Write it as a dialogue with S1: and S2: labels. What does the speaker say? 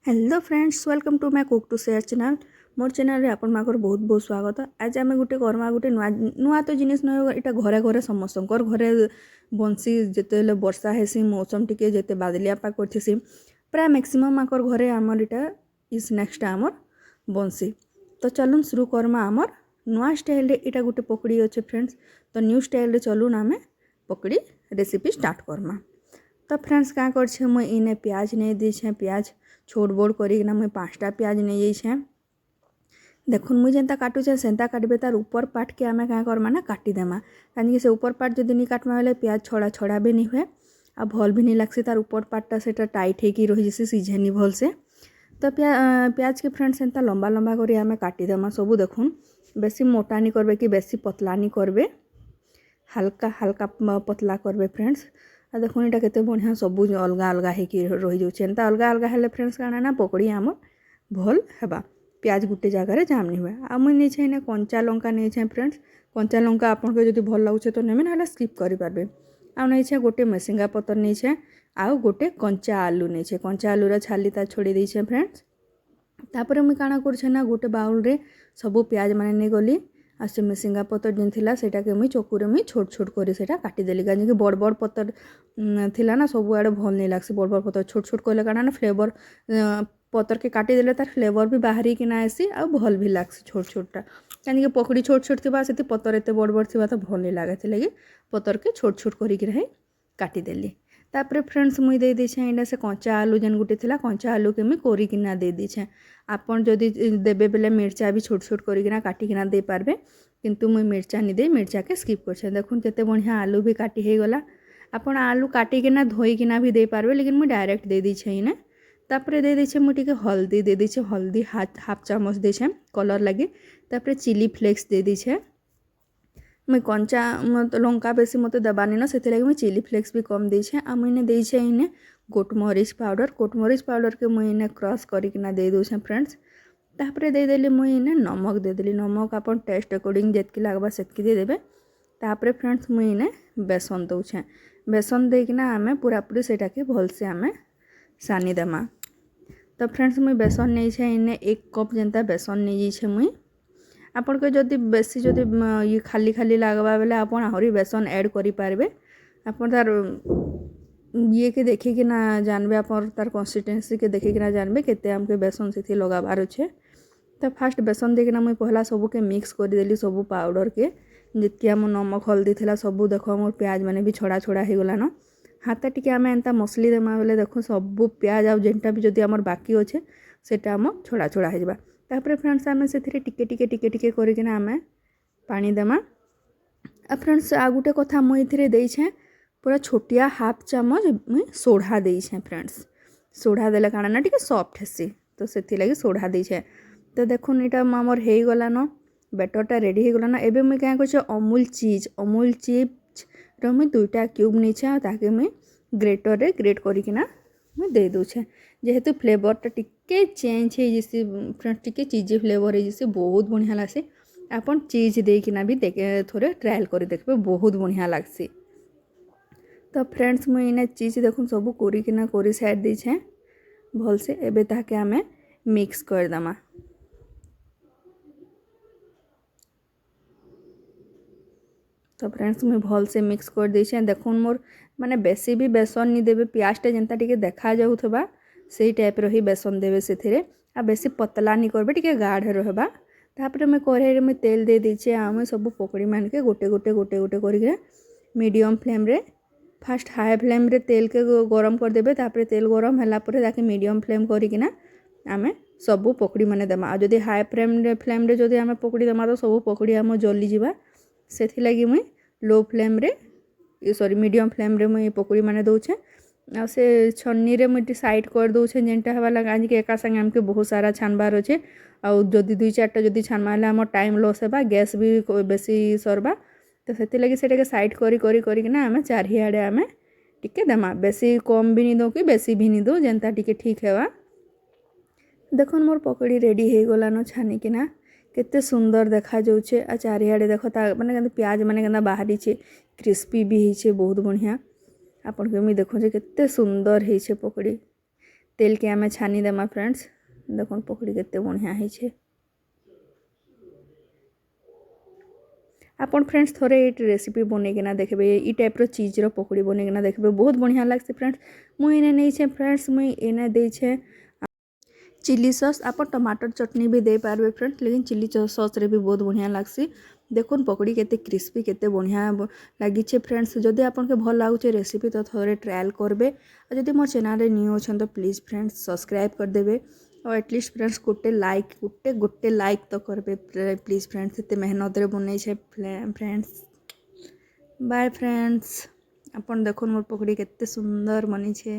S1: Hello friends, welcome to my cook to share channel. मोर channel रे आपण माकर बहुत बहुत स्वागत। आज आम गोटे करमा गोटे नुआ नुआ तो जिनिस न यहाँ घरे घरे समस्तकर घरे बंसी जिते वर्षा हेसी मौसम टिके जिते बादलिया पाग करथिसी प्राय मैक्सिमम आकर घरे आमर इटा इज नेक्स्ट आमर बंसी। तो चलून शुरू करमा आमर नुआ स्टाइल रे इटा गोटे पकड़ी अच्छे फ्रेंड्स। तो न्यू स्टाइल रे चलून आमे पकड़ी रेसिपी स्टार्ट करमा। तो फ्रेंड्स क्या कर मुझे इने प्याज नहीं दीछे, प्याज छोट बोड़ करना मुझे 5टा प्याज नहीं जाइछे। देखुन मुझे जेनता काटुचे सेंता काटबे तार ऊपर पार्ट के आमे क्या करमा ना काटिदेमा, कहीं से ऊपर पार्ट जब नहीं काटमा बेले प्याज छड़ा छड़ा भी नहीं हुए आ भल भी नहीं लगसी। तार ऊपर पार्टा से टाइट होगी रही जैसे सीझेनी भल से। तो प्याज के फ्रेंड्स एंता लंबा लंबा करी आमे काटिदेमा सबू। देखुन बेसी मोटा नहीं करबे कि बेसी पतला नहीं करबे, हल्का हल्का पतला करबे फ्रेंड्स। आ देखो यहाँ केते बढ़िया सब अलग अलग हो रही जाऊँ एंता अलग अलग हेल्ले फ्रेंड्स काना ना पकड़ी आम भल हेबा। प्याज गोटे जगार जाम नहीं हुए। आ मुझे नहीं कंचा लंका नहीं फ्रेंड्स। कंचा लंका आपको जो भल लगे तो नेमे ना स्किप करेंगे। आ नहीं गोटे मेसिंगा पतर नहीं आउ गोटे कंचा आलू नहीं, कंचा आलूर छाली ता छोड़ी देछे फ्रेंड्स। तापर मुझे काଣା करछे ना गोटे बाउल रे सबू प्याज माने नहीं गली आ से मेसिंगा पतर जेन थिला सेटा के मुई चकुरे मुई छोट छोट करी सेटा काटी देली। कहीं बड़ बड़ पतर थिला ना सब आड़े भल नहीं लगसी। बड़ बड़ पतर छोट छोट कले काଣା ना फ्लेवर पतर के काटी देले तार फ्लेवर भी बाहरी कि ना आसी आ भल भी लगसी छोट छोटा। कहीं पकड़ी छोट छोट थी से पतर एत बड़ बड़ थी तो भल नहीं लगे लगे पतर के छोट छोट करी काटी देली। तापर फ्रेंड्स मुई दे दीछे इना से कंचा आलू जेन गुटे थिला कंचा आलू के मुई कोरिकिना दे दीछे। आपन जदि देबे बेले मिर्चा भी छोट छोट करिकिना काटिकिना दे पारबे, किंतु मुई मिर्चा नहीं दे मिर्चा के स्किप करछे। देखुन केते बढ़िया आलू भी काटी हे गला। आपन आलू काटिकिना धोइकिना भी दे पारबे, लेकिन मुई डायरेक्ट दे दीछे इने। तापर दे दीछे मुई टिके हल्दी दे दीछे, हल्दी हाफ चामच देछे कलर लगे। तापर चिली फ्लेक्स दे दीछे। मुई कंचा लंका बेसी मत देबानी ना से लगे मुई चिली फ्लेक्स भी कम देछे। आ मुई देछे इने गोटमरीच पाउडर के मुई इने क्रश करिकिना दे दूछे फ्रेंड्स। तापर दे देली मुई इने नमक दे देली। नमक आपन टेस्ट अकॉर्डिंग जेतकी लागबा सेतकी दे देबे। तापर फ्रेंड्स मुई इने बेसन दउछे। बेसन देकिना आमे पूरा पूरी सेटा के भल से आमे सानी देमा। तो फ्रेंड्स मुई बेसन नहीं छे इने 1 कप जेंता बेसन नहीं छे मुई। आपन के जदि बेसी जदि ये खाली खाली लागबा बेले आपन आहरी बेसन ऐड करि पारबे। आपन तार ये के देखि कि ना जानबे, आपन तार कंसिस्टेंसी के देखि कि ना जानबे केते हमके बेसन से लगाबार अच्छे। तो फास्ट बेसन देकिना मुई पहला सबू के मिक्स कर देली सबू पाउडर के जितकी आम नमक हल्दी थिला सबू। देखो मोर प्याज माने भी छड़ा छड़ा हो गला न। हाथ टिके आम एंता मसली देमा बेले देखो सबू प्याज आ जेनटा भी जदि आमर बाकी अच्छे सेटा आम छड़ा छड़ा हो जाबा। तापर फ्रेंड्स आम से टिके टिके टिके टिके करिकिना आम पानी देमा। आ फ्रेंड्स आ गुटे कथा मुई इथिरे देइछे पूरा छोटिया हाफ चामच मुई सोढ़ा देइछे फ्रेंड्स। सोढ़ा देले काଣା ना टिके सॉफ्ट हेसी, तो सेथि लगी सोढ़ा देइछे। तो देखुन इटा आमर हे गला न, बैटरटा रेडी हो गला न। एबे मुई क्या करछे अमूल चीज रो मुई 2टा क्यूब नीचे ताकि मुई ग्रेटर रे ग्रेट करिकिना मुई दे दूछे। जेहेतु फ्लेवरटा टिके चेंज है जैसे फ्रेंड्स टिके चीजी फ्लेवर है जैसे बहुत बढ़िया लागसी। आपन चीज देकिना भी देखे थोड़े ट्रायल कर देखबे बहुत बढ़िया लागसी। तो फ्रेंड्स मुई इने चीज देखुन सबू कोरिकिना कोरी साइड दीछे भल से। एबे ताके आमे मिक्स कर दमा। तो फ्रेंड्स मुई भल से मिक्स कर दीछे। देखुन मोर माने बेसी भी बेसन नहीं देबे, प्याजटा जेनता टिके देखा जाउथबा सेही टाइप रो ही बेसन देबे सेथिरे। आ बेसी पतला नहीं करबे, टिके गाढ़ रहबा। तापर मैं कढ़ाई रे मैं तेल दे दीछे। आम सब पकड़ी मान के गोटे गोटे गोटे गोटे करके मीडियम फ्लेम रे फास्ट हाई फ्लेम रे तेल के गरम कर देबे। तापर तेल गरम होला परे ताके मीडियम फ्लेम करिकिना आमे सबू पकड़ी माने देमा। आ जदि हाई फ्लेम रे जदि आमे पकड़ी देमा तो सबू पकड़ी आम जली जिबा। सेथि लगी मुई लो फ्लेम रे सॉरी मीडियम फ्लेम रे मुई पकड़ी माने दउछे। आ से छन्नी रे मुई साइड कर दउछे जेनटा हवा लगा आज के एका संगे हमके बहुत सारा छानबार अच्छे। आउ जदि 2-4टा जदि छानमा हेले आम टाइम लॉस हेबा, गैस भी बेसी सरबा। तो सेति लगी सेटा के साइड करी करी करिकिना आमे चारिआडे आमे टिके देमा। बेसी कम भी नहीं दो कि बेसी भी नहीं दो, जेनता टिके ठीक हेबा। देखुन मोर पकड़ी रेडी हो गला न छानिकिना केते सुंदर देखा जाउछे। आ चारिआडे देखो ता माने प्याज माने केना बाहरी छे, क्रिस्पी भी हिचे बहुत बढ़िया। आपन के मी देखो जे केते सुंदर हिचे पकड़ी। तेल के आमे छानी देमा फ्रेंड्स। देखो पकड़ी केते बढ़िया है। आपन फ्रेंड्स थोड़े ये रेसिपी बनईकिना देखबे ई टाइप्र चीज़र पकड़ी बनईकिना देखबे बहुत बढ़िया लगसे फ्रेंड्स। मुई इने नहीं छे फ्रेंड्स, मुई इने दे छे चिली सॉस। आप टमाटर चटनी भी दे पारबे फ्रेंड्स, लेकिन चिली सॉस रे भी बहुत बढ़िया लागसी। देखुन पकड़ी केते क्रिस्पी केते बढ़िया लगी फ्रेंड्स। जदि आपन के भल लागुचे रेसिपी तो थोड़े ट्रायल करबे। और जदि मोर चैनल रे न्यू अछन तो प्लीज फ्रेंड्स सब्सक्राइब कर देबे और एटलिस्ट फ्रेंड्स गोटे लाइक तो करबे प्लीज फ्रेंड्स। एते मेहनत रे बनै छे फ्रेंड्स। Bye friends. अपन देखुन मोर पकड़ी केते सुंदर बनी छे।